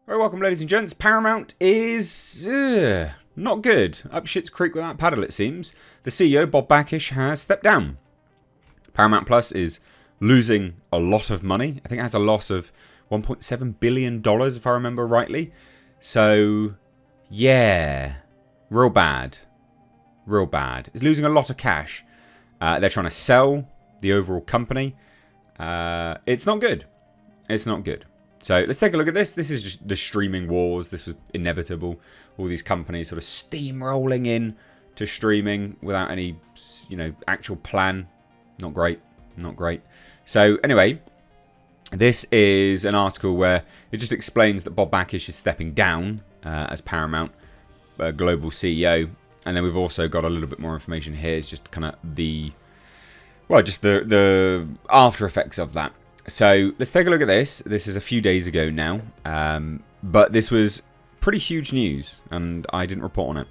Very welcome, ladies and gents. Paramount is not good. Up shit's creek without paddle, it seems. The CEO, Bob Bakish, has stepped down. Paramount Plus is losing a lot of money. I think it has a loss of $1.7 billion, if I remember rightly. So, yeah, real bad. Real bad. It's losing a lot of cash. They're trying to sell the overall company. It's not good. It's not good. So let's take a look at this. This is just the streaming wars. This was inevitable. All these companies sort of steamrolling in to streaming without any, actual plan. Not great. Not great. So anyway, this is an article where it just explains that Bob Bakish is stepping down as Paramount global CEO. And then we've also got a little bit more information here. It's just kind of the after effects of that. So let's take a look at this. This is a few days ago now, but this was pretty huge news, and I didn't report on it.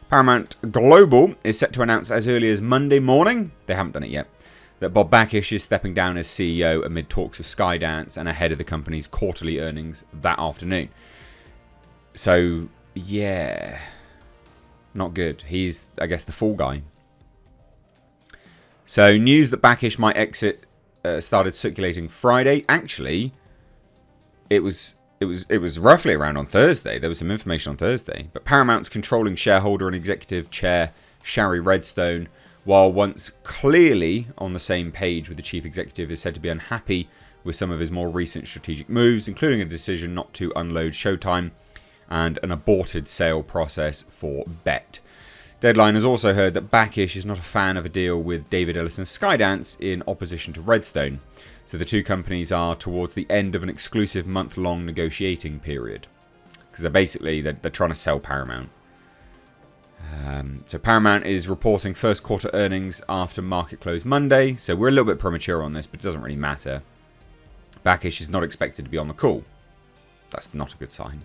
Paramount Global is set to announce as early as Monday morning, they haven't done it yet, that Bob Bakish is stepping down as CEO amid talks with Skydance and ahead of the company's quarterly earnings that afternoon. So, yeah, not good. He's, I guess, the fall guy. So, news that Bakish might exit started circulating Friday. Actually, it was roughly around on Thursday. There was some information on Thursday. But Paramount's controlling shareholder and executive chair, Shari Redstone, while once clearly on the same page with the chief executive, is said to be unhappy with some of his more recent strategic moves, including a decision not to unload Showtime and an aborted sale process for Bet. Deadline has also heard that Bakish is not a fan of a deal with David Ellison's Skydance in opposition to Redstone. So the two companies are towards the end of an exclusive month-long negotiating period. Because they're trying to sell Paramount. So Paramount is reporting first quarter earnings after market close Monday. So we're a little bit premature on this, but it doesn't really matter. Bakish is not expected to be on the call. That's not a good sign.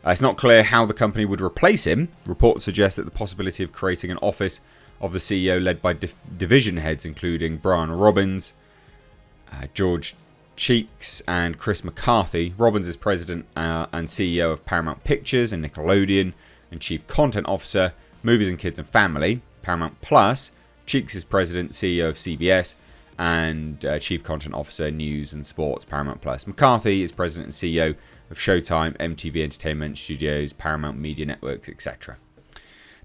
It's not clear how the company would replace him. Reports suggest that the possibility of creating an office of the CEO led by division heads including Brian Robbins, George Cheeks and Chris McCarthy. Robbins is president and CEO of Paramount Pictures and Nickelodeon and chief content officer, Movies and Kids and Family, Paramount Plus. Cheeks is president, CEO of CBS and chief content officer, News and Sports, Paramount Plus. McCarthy is president and CEO of Showtime, MTV Entertainment Studios, Paramount Media Networks, etc.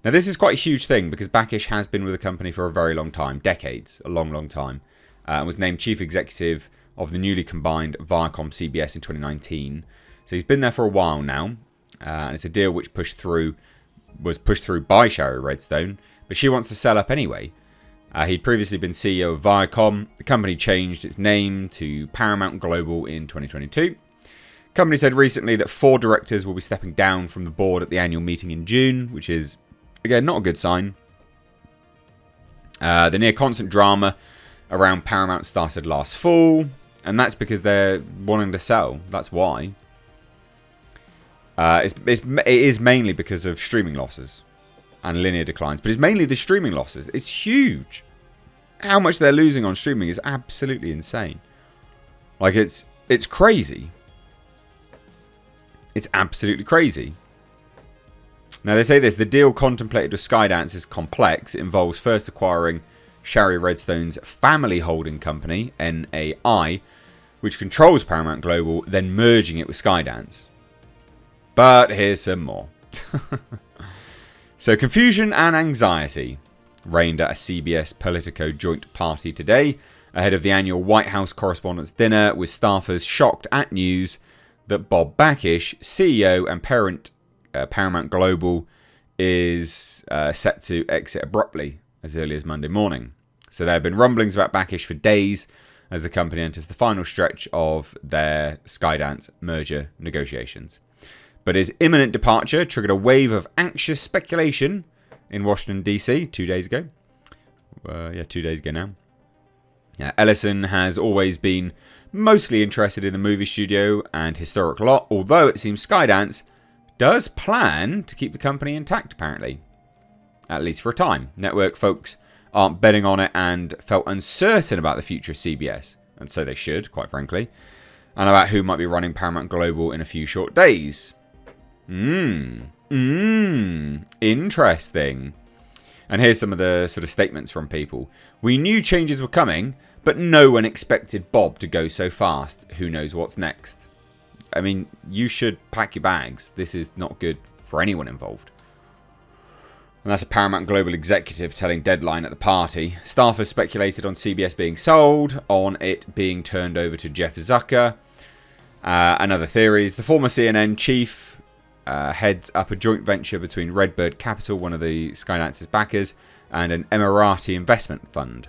Now, this is quite a huge thing because Bakish has been with the company for a very long time, decades, a long, long time, and was named chief executive of the newly combined Viacom-CBS in 2019. So he's been there for a while now, and it's a deal which was pushed through by Shari Redstone, but she wants to sell up anyway. He'd previously been CEO of Viacom. The company changed its name to Paramount Global in 2022. The company said recently that 4 directors will be stepping down from the board at the annual meeting in June, which is, again, not a good sign. The near-constant drama around Paramount started last fall, and that's because they're wanting to sell. That's why. It is mainly because of streaming losses and linear declines, but it's mainly the streaming losses. It's huge. How much they're losing on streaming is absolutely insane. Like, it's crazy. It's absolutely crazy. Now, they say this. The deal contemplated with Skydance is complex. It involves first acquiring Shari Redstone's family holding company, NAI, which controls Paramount Global, then merging it with Skydance. But here's some more. So, confusion and anxiety reigned at a CBS Politico joint party today ahead of the annual White House Correspondents' Dinner, with staffers shocked at news that Bob Bakish, CEO and parent Paramount Global, is set to exit abruptly as early as Monday morning. So there have been rumblings about Bakish for days as the company enters the final stretch of their Skydance merger negotiations. But his imminent departure triggered a wave of anxious speculation in Washington, D.C. 2 days ago. 2 days ago now. Ellison has always been mostly interested in the movie studio and historic lot, although it seems Skydance does plan to keep the company intact, apparently. At least for a time. Network folks aren't betting on it and felt uncertain about the future of CBS. And so they should, quite frankly. and about who might be running Paramount Global in a few short days. Interesting. And here's some of the sort of statements from people. We knew changes were coming, but no one expected Bob to go so fast. Who knows what's next? I mean, you should pack your bags. This is not good for anyone involved. And that's a Paramount Global executive telling Deadline at the party. Staffers speculated on CBS being sold, on it being turned over to Jeff Zucker. And other theories. The former CNN chief heads up a joint venture between Redbird Capital, one of the Skydance's backers, and an Emirati investment fund.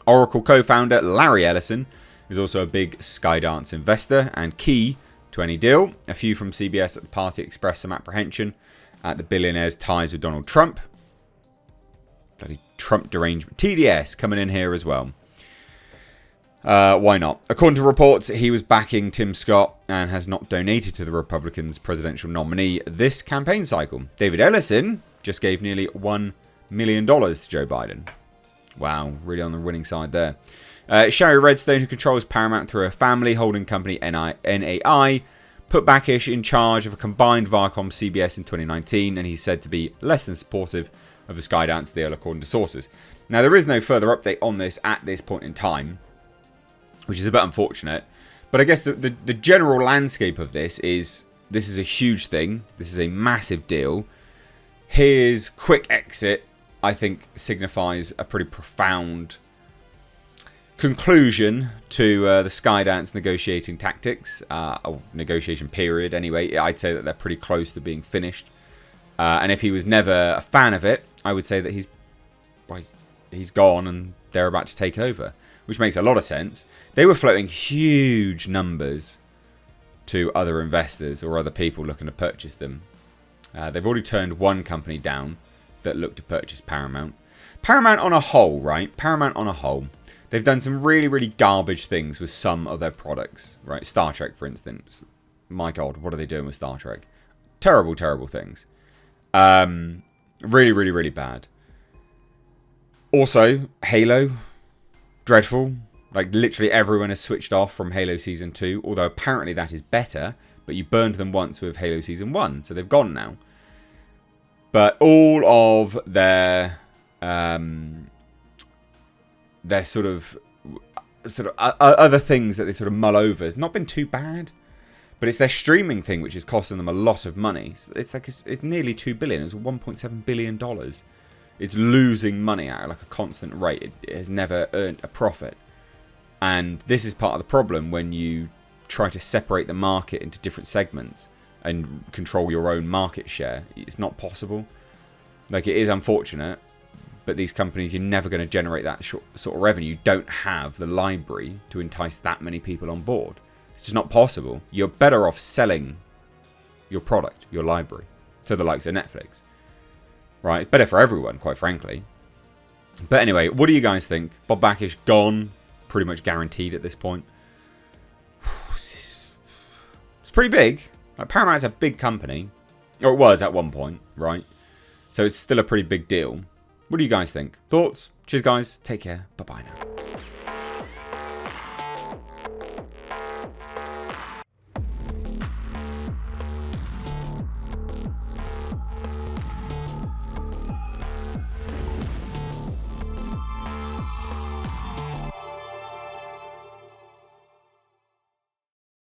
Oracle co-founder Larry Ellison is also a big Skydance investor and key to any deal. A few from CBS at the party expressed some apprehension at the billionaire's ties with Donald Trump. Bloody Trump derangement. TDS coming in here as well. Why not? According to reports, he was backing Tim Scott and has not donated to the Republicans' presidential nominee this campaign cycle. David Ellison just gave nearly $1 million to Joe Biden. Wow, really on the winning side there. Shari Redstone, who controls Paramount through her family holding company NAI, put Bakish in charge of a combined Viacom-CBS in 2019, and he's said to be less than supportive of the Skydance deal, according to sources. Now, there is no further update on this at this point in time, which is a bit unfortunate. But I guess the general landscape of this is a huge thing. This is a massive deal. His quick exit, I think, signifies a pretty profound conclusion to the Skydance negotiating tactics, or negotiation period anyway. I'd say that they're pretty close to being finished. And if he was never a fan of it, I would say that he's gone and they're about to take over, which makes a lot of sense. They were floating huge numbers to other investors or other people looking to purchase them. They've already turned one company down that looked to purchase Paramount. Paramount on a whole, right? Paramount on a whole. They've done some really, really garbage things with some of their products, right? Star Trek, for instance. My God, what are they doing with Star Trek? Terrible, terrible things. Really, really, really bad. Also, Halo. Dreadful. Like, literally everyone has switched off from Halo Season 2, although apparently that is better, but you burned them once with Halo Season 1, so they've gone now. But all of their sort of other things that they sort of mull over has not been too bad, but it's their streaming thing which is costing them a lot of money. So it's nearly $2 billion. It's $1.7 billion. It's losing money at like a constant rate. It has never earned a profit, and this is part of the problem when you try to separate the market into different segments and control your own market share. It's not possible. Like, it is unfortunate. But these companies, you're never going to generate that sort of revenue. You don't have the library to entice that many people on board. It's just not possible. You're better off selling your product, your library, to the likes of Netflix. Right? Better for everyone, quite frankly. But anyway, what do you guys think? Bob Bakish gone. Pretty much guaranteed at this point. It's pretty big. Like, Paramount's a big company. Or it was at one point, right? So it's still a pretty big deal. What do you guys think? Thoughts? Cheers, guys. Take care. Bye-bye now.